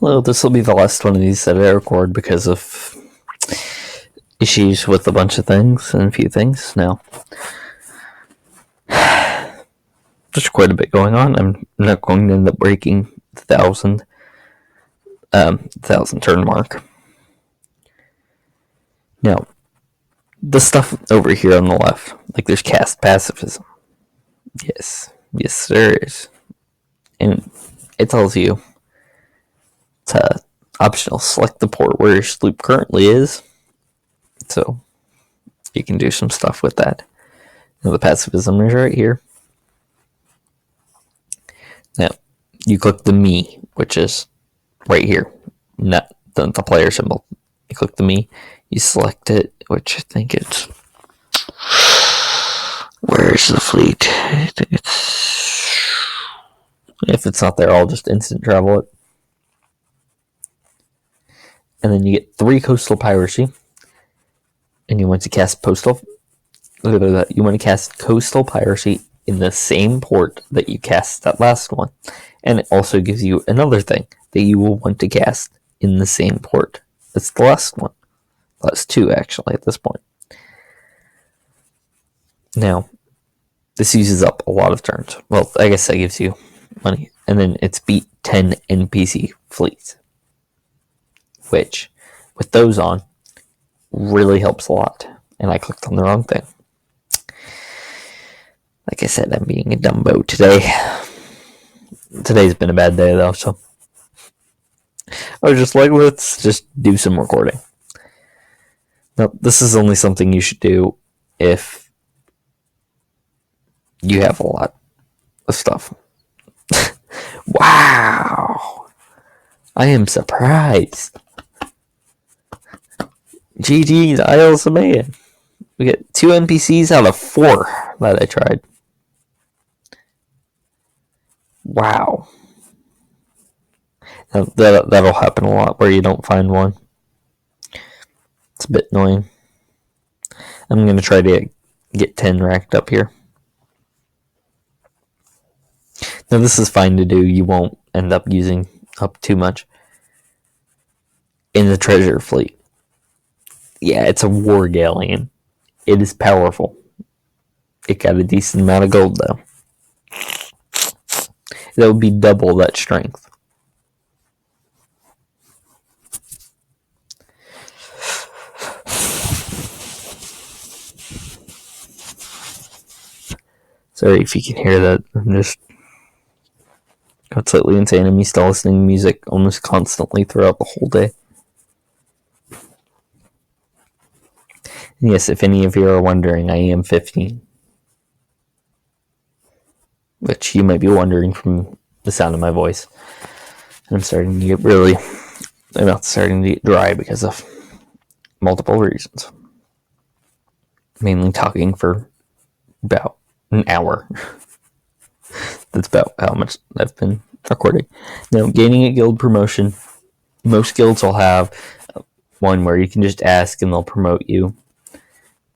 Well, this will be the last one of these that I record because of issues with a bunch of things and a few things now. There's quite a bit going on. I'm not going to end up breaking the 1,000 turn mark. Now, the stuff over here on the left, like there's cast pacifism. Yes, there is. And it tells you to optional select the port where your sloop currently is. So you can do some stuff with that. Now the pacifism is right here. Now you click the me, which is right here, not the player symbol. You click the me, you select it, which I think it's... Where's the fleet? I think it's... If it's not there, I'll just instant travel it. And then you get 3 coastal piracy. And you want to cast coastal piracy in the same port that you cast that last one. And it also gives you another thing that you will want to cast in the same port. That's the last one. Last 2, actually, at this point. Now, this uses up a lot of turns. Well, I guess that gives you money. And then it's beat 10 NPC fleets. Which, with those on, really helps a lot. And I clicked on the wrong thing. Like I said, I'm being a dumbo today. Today's been a bad day, though, so I was just like, let's just do some recording. Now, this is only something you should do if you have a lot of stuff. Wow! I am surprised. GG's Isles of Man. We get 2 NPCs out of 4 that I tried. Wow. Now, that'll happen a lot where you don't find one. It's a bit annoying. I'm going to try to get 10 racked up here. Now, this is fine to do. You won't end up using up too much. In the treasure fleet. Yeah, it's a war galleon. It is powerful. It got a decent amount of gold, though. That would be double that strength. Sorry if you can hear that. I'm just got slightly insane. I'm used to listening to music almost constantly throughout the whole day. And yes, if any of you are wondering, I am 15. Which you might be wondering from the sound of my voice. I'm starting to get my mouth's starting to get dry because of multiple reasons. Mainly talking for about an hour. That's about how much I've been recording. Now, gaining a guild promotion. Most guilds will have one where you can just ask and they'll promote you.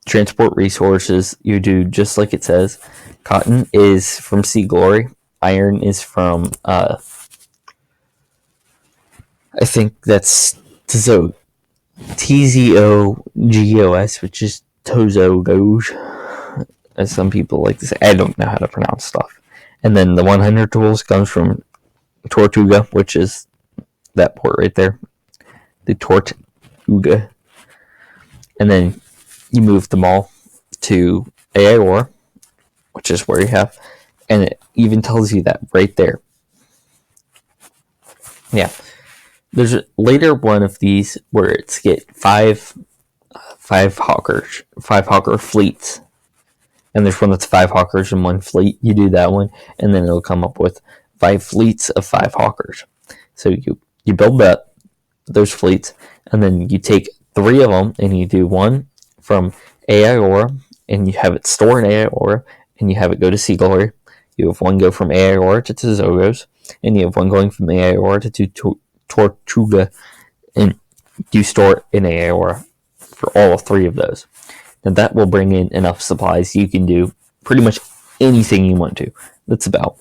Transport resources, you do just like it says. Cotton is from Sea Glory. Iron is from, I think that's Tzogos, which is Tozo Doge, as some people like to say. I don't know how to pronounce stuff. And then the 100 tools comes from Tortuga, which is that port right there. The Tortuga. And then you move them all to Aor, which is where you have, and it even tells you that right there. Yeah. There's later one of these where it's get five hawker fleets. And there's one that's 5 hawkers in 1 fleet. You do that one, and then it'll come up with 5 fleets of 5 hawkers. So you build those fleets, and then you take 3 of them, and you do one from Aora, and you have it store in Aora, and you have it go to Sea Glory. You have one go from Aora to Tzogos, and you have one going from Aora to Tortuga, and you store it in Aora for all 3 of those. Now that will bring in enough supplies. You can do pretty much anything you want to. That's about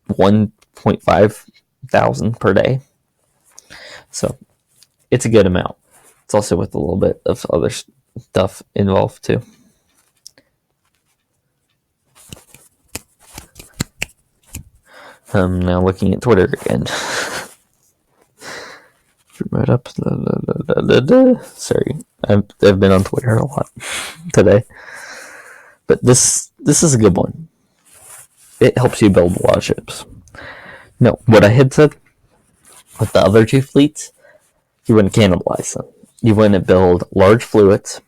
1.5 thousand per day. So it's a good amount. It's also with a little bit of other stuff involved too. I'm now looking at Twitter again. Remote up. Sorry, I've been on Twitter a lot today, but this is a good one. It helps you build a lot of ships. No, what I had said with the other two fleets, you wouldn't cannibalize them. You want to build large fluids,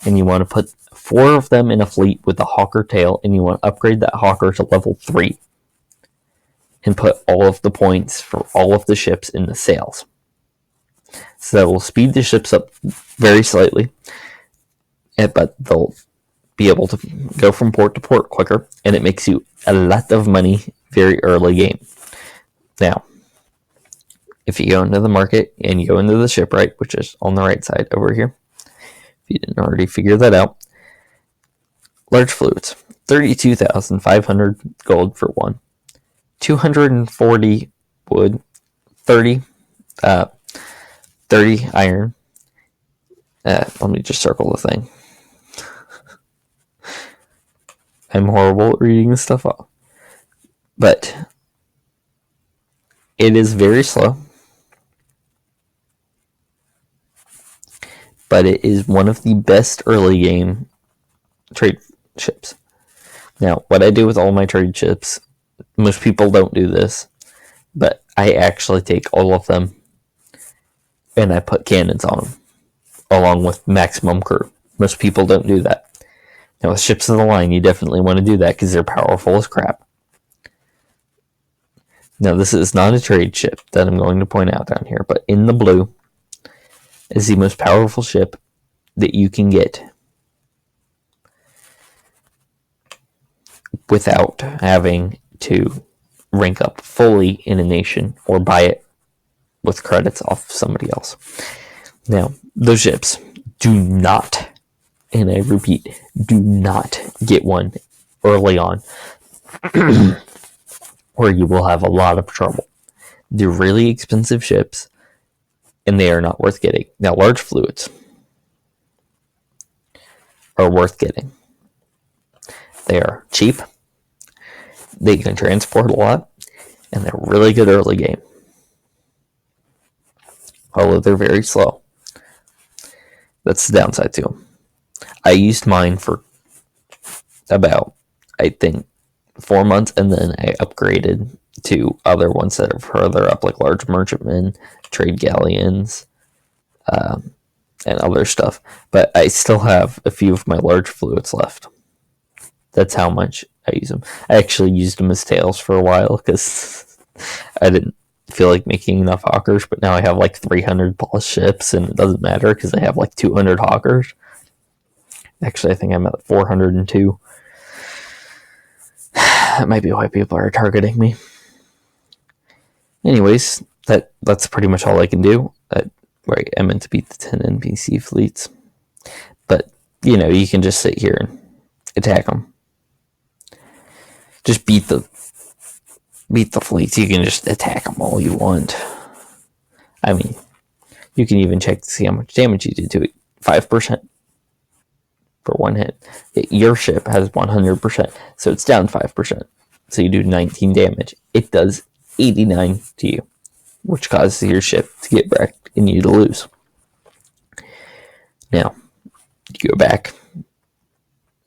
and you want to put 4 of them in a fleet with a Hawker tail, and you want to upgrade that Hawker to level 3 and put all of the points for all of the ships in the sails. So that will speed the ships up very slightly, but they'll be able to go from port to port quicker, and it makes you a lot of money very early game. Now, if you go into the market and you go into the shipwright, which is on the right side over here, if you didn't already figure that out, large fluids, 32,500 gold for one, 240 wood, 30 iron. Let me just circle the thing. I'm horrible at reading this stuff off. But it is very slow. But it is one of the best early game trade ships. Now, what I do with all my trade ships, most people don't do this, but I actually take all of them and I put cannons on them, along with maximum crew. Most people don't do that. Now, with ships of the line, you definitely want to do that because they're powerful as crap. Now, this is not a trade ship that I'm going to point out down here, but in the blue is the most powerful ship that you can get without having to rank up fully in a nation or buy it with credits off somebody else. Now, those ships do not, and I repeat, do not get one early on or you will have a lot of trouble. They're really expensive ships and they are not worth getting. Now, large fluids are worth getting. They are cheap, they can transport a lot, and they're really good early game. Although they're very slow. That's the downside to them. I used mine for about, I think, 4 months, and then I upgraded to other ones that are further up, like large merchantmen, trade galleons, and other stuff. But I still have a few of my large fluids left. That's how much I use them. I actually used them as tails for a while because I didn't feel like making enough hawkers, but now I have like 300 plus ships, and it doesn't matter because I have like 200 hawkers. Actually, I think I'm at 402. That might be why people are targeting me. Anyways, that's pretty much all I can do. Right, I meant to beat the 10 NPC fleets. But, you can just sit here and attack them. Just beat the fleets. You can just attack them all you want. I mean, you can even check to see how much damage you did to it. 5% for one hit. Your ship has 100%, so it's down 5%. So you do 19 damage. It does 89 to you, which causes your ship to get wrecked and you to lose. Now, you go back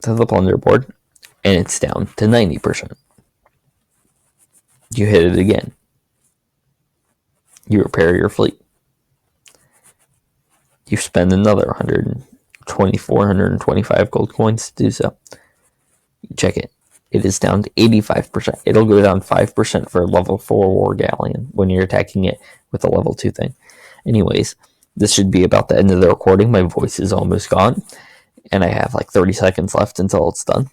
to the plunder board, and it's down to 90%. You hit it again. You repair your fleet. You spend another 125 gold coins to do so. You check it. It is down to 85%. It'll go down 5% for a level 4 war galleon when you're attacking it with a level 2 thing. Anyways, this should be about the end of the recording. My voice is almost gone, and I have like 30 seconds left until it's done.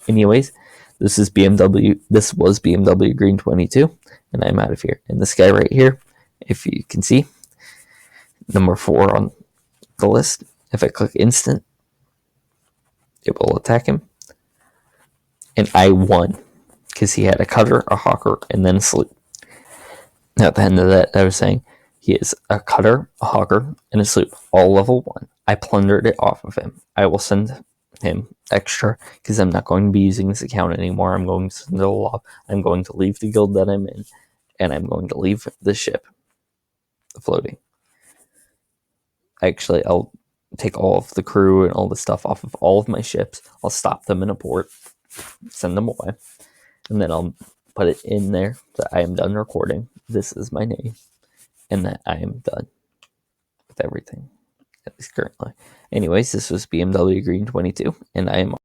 Anyways, this was BMW Green 22, and I'm out of here. And this guy right here, if you can see, number 4 on the list, if I click instant, it will attack him. And I won because he had a cutter, a hawker, and then a sloop. At the end of that, I was saying he is a cutter, a hawker, and a sloop, all level 1. I plundered it off of him. I will send him extra because I'm not going to be using this account anymore. I'm going to send it all off. I'm going to leave the guild that I'm in, and I'm going to leave the ship floating. Actually, I'll take all of the crew and all the stuff off of all of my ships. I'll stop them in a port, send them away, and then I'll put it in there that I am done recording. This is my name, and that I am done with everything, at least currently. Anyways, this was BMW Green 22, and I am